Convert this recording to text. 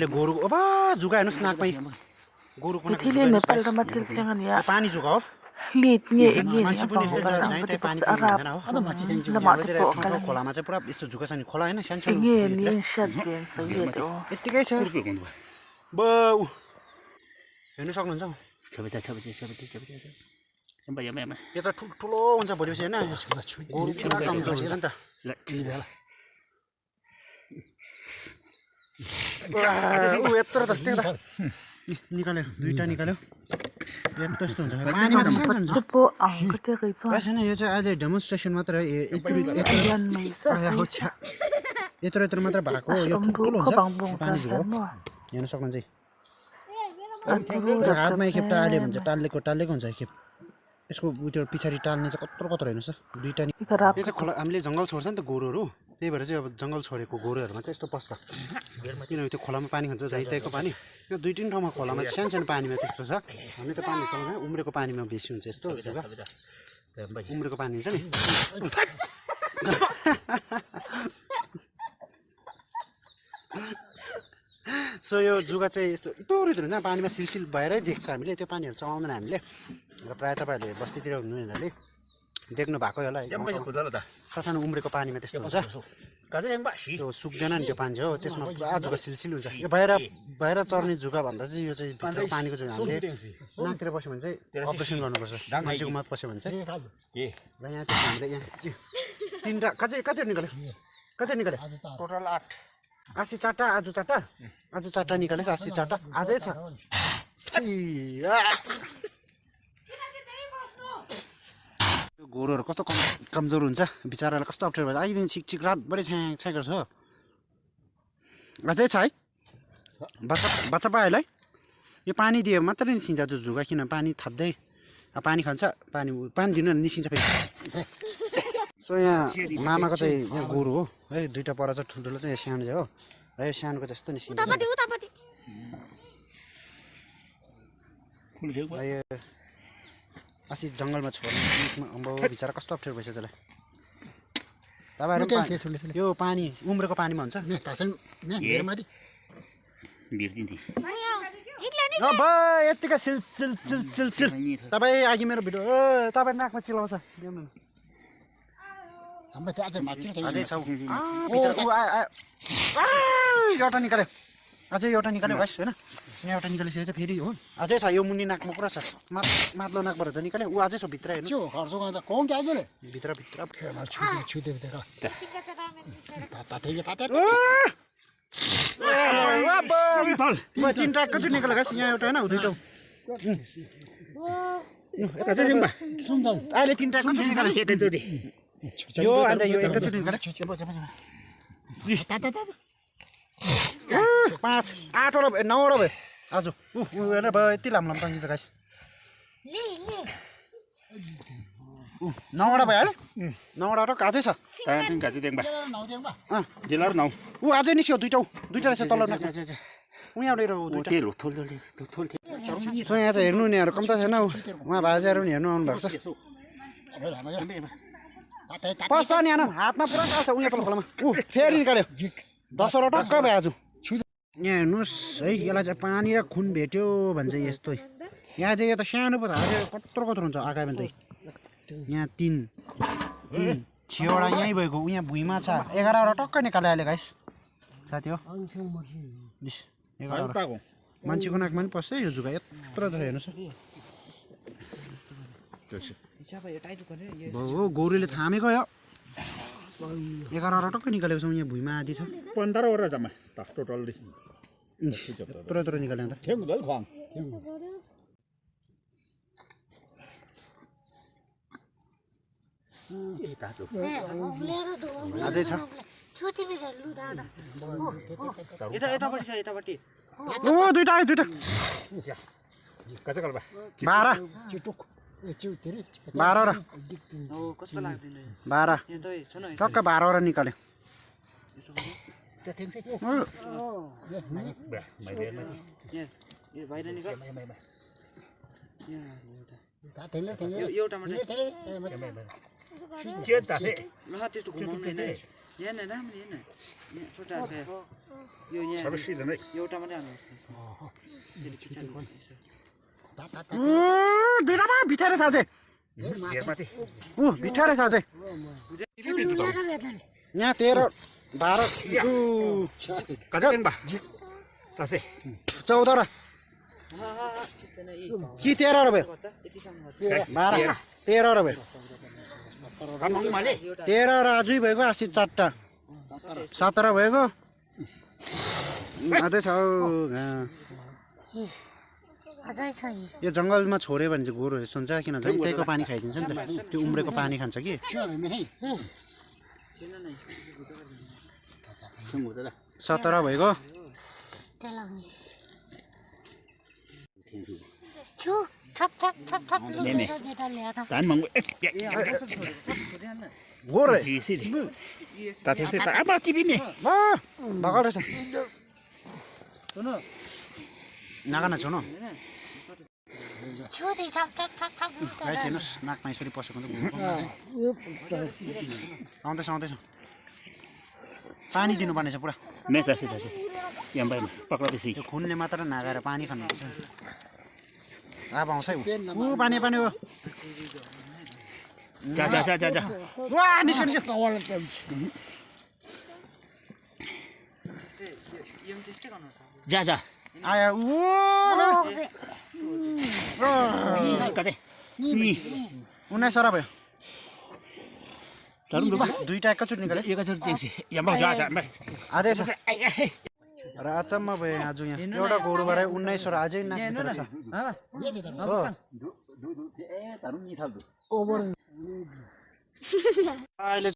गोरु अब जुगा हेर्नुहोस् नाकमै गोरुको नाक Ithili Nepal ra mathil sengan ya पानी जुगा हो lit nge nge मान्छे पनि यस्तो जग्गा चाहिँ त्यही पानी पिउनु हुँदैन हो यहाँतिर ठुलो खोलामा चाहिँ पुरा यस्तो झुका छ नि खोला होइन सानो सानो nge ni shat ben sa ye do यत्तिकै छ ब हेर्नु सक्नुहुन्छ यो त ठुलो हुन्छ भोलिपछि होइन गोरु पुरा कमजोर हुन्छ नि त यत्रो त निकाल्यो दुईटा निकाल्यो यस्तो यस्तो हुन्छ पानीमा त हुन्छ po ang kate kai so छैन यो चाहिँ अहिले डेमोन्स्ट्रेसन मात्र yan mai sa sa यत्रो यत्रो मात्र भएको यो ठुलो हुन्छ पानी जुगा हेर्न सक्नुहुन्छ हातमा एकखेप टाल्यो भने चाहिँ टाल्लेको हुन्छ एकखेप यसको त्यो पछाडि टाल्ने चाहिँ कत्रो हेर्नुहोस् दुईटा नि यो चाहिँ खोला हामीले जङ्गल छोड्छ नि त गोरुहरू त्यही भएर चाहिँ अब जङ्गल छोडेको गोरुहरूमा चाहिँ यस्तो पस्छ किनभने त्यो खोलामा पानी खान्छ जाइताइको पानी यो दुई तिन ठाउँमा खोलामा सानो सानो पानीमा त्यस्तो छ हामी त पानी चलाउँदैन उम्रेको पानीमा बेसी हुन्छ यस्तो उम्रेको पानी हुन्छ नि सो यो जुगा चाहिँ यस्तो इतोर हुन्छ पानीमा सिलसिल भएरै देख्छ हामीले त्यो पानीहरू चलाउँदैन हामीले र प्रायः तपाईँहरूले बस्तीतिर हुनुहुनेहरूले देख्नु भएको होला सानो उम्रेको पानीमा त्यस्तो हुन्छ त्यो सुक्दैन नि त्यो पानी चाहिँ हो त्यसमा पुरा जुगा सिलसिल हुन्छ यो बाहिर चर्ने जुगा भन्दा चाहिँ यो चाहिँ भित्र पानीको जुगा हामीले नाकतिर बस्यो भने चाहिँ अपरेसन गर्नुपर्छ मान्छेको मात पस्यो भने चाहिँ र यहाँ चाहिँ हामीले यहाँ तिनवटा कति निकाल्यो टोटल 8 आसी चारवटा आज चारवटा निकालेछ आसी चारवटा आजै छ गोरुहरू कस्तो कमजोर हुन्छ बिचरालाई कस्तो अप्ठ्यारो भन्छ आइदिन छिक रातभरि छ्याङ गर्छ हो अझै छ है बच्चा पायो यो पानी दियो मात्रै निस्किन्छ जो जुगा किन पानी थाप्दै पानी खान्छ पानी दिनु निस्किन्छ फेरि सो यहाँ मामाको चाहिँ यहाँ गोरु हो है दुईवटा पर चाहिँ ठुल्ठुलो चाहिँ सानो चाहिँ हो र यो सानोको त्यस्तो निस्किन्छ अस्ति जङ्गलमा छोड्नु अम्बो बिचरा कस्तो अप्ठ्यारो भएछ त्यसलाई तपाईँहरू यो पानी उम्रेको पानीमा हुन्छ यत्तिकै सिल तपाईँ अघि मेरो भिडियो तपाईँ नाकमा चिलाउँछ एउटा निकाल्यो अझै एउटा निकाल्यो भाइ होइन यहाँ एउटा निकालिसकेको छ फेरि हो अझै छ यो मुनि नाकमा पुरा छ माथ्लो नाकबाट त निकाल्यो ऊ अझै छ भित्र हेर्नु भित्र तिनवटा एकैचोटि निकाल्यो गाइस यहाँ एउटा होइन दुईवटा अहिले तिनवटा एकैचोटि निकाल्यो यो अन्त यो एकैचोटि निकाल्यो 5 8वटा भयो 9वटा भयो आज हेर भयो यति लामो टङ्गिन्छ गाइस 9वटा भयो है 9वटा टक अझै छ ऊ अझै निस्क्यो दुईवटा रहेछ तल ऊ यहाँबाट सो यहाँ चाहिँ हेर्नु नि कम त छैन उहाँ बाजेहरू पनि हेर्नु आउनु भएको छ पस्छ नि हातमा पुरा छ उहाँ तल खोलामा ऊ फेरि निकाल्यो 10वटा टक्क भयो आज यहाँ हेर्नुहोस् है यसलाई चाहिँ पानी र खुन भेट्यो भने चाहिँ यस्तो यहाँ चाहिँ यो त सानो पो कत्रो हुन्छ आँखामा चाहिँ यहाँ 6वटा यहीँ भएको यहाँ भुइँमा छ 11वटा टक्क निकाल्यो अहिले गाइस साथी हो 11वटा मान्छेको नाकमा पनि पस्छ यो जुगा यत्रो हेर्नुहोस् हो गोरुले थामेको यो 11वटा टक्क निकालेको छ यहाँ भुइँमा आदि छ 15वटा जम्मा टोटल यत्रो निकाल्यो अन्त अझै छ यतापट्टि ओ दुईटा 12 टक्क 12वटा निकाल्यो एउटा मात्रै चिया तासे ल त्यस्तो घुमाउनु होइन है यहाँ न राम्रो हेर्न यहाँ छोटा यो यहाँ सबै सिजन है एउटा मात्रै हाल्नु दुईटामा बिठाएर छ अझै हेरमाथि बिठाएर छ अझै यहाँ 13 12 कजन बा तासे 14 र कि 13 र भयो यतिसम्म 12 13 र भयो कामङ माले 13 र आजै भएको अस्ति 4टा 17 भएको अझै छ यो जङ्गलमा छोड्यो भने चाहिँ गोरुहरू सुन्छ किन झन् त्यहीको पानी खाइदिन्छ नि त त्यो उम्रेको पानी खान्छ कि 17 भएको धान मंगो गोरु ताते से ता अब चिबिने भगल रहेछ नागाना छु न गाइस हेर्नुहोस् नाकमा यसरी पसेको त आउँदैछ आउँदैछ पानी दिनुपर्ने छ पुरा मेसा से तासे यम्बामा पक्राउँदैछ त्यो खुनले मात्र नागाएर पानी खानुपर्छ अब आउँछ है ऊ पानी पानी हो जा जा जा जा जा वा निस्किन्छ जा जा आया ऊ कतै 19 भयो धरुम रुबा दुईटा एकैचोटि निकाले एकैचोटि देख्छ यम्बा जा जा आधै छ र अचम्म भयो आज यहाँ एउटा गोरुबाट 19 अझै नाक्नु छ अहिले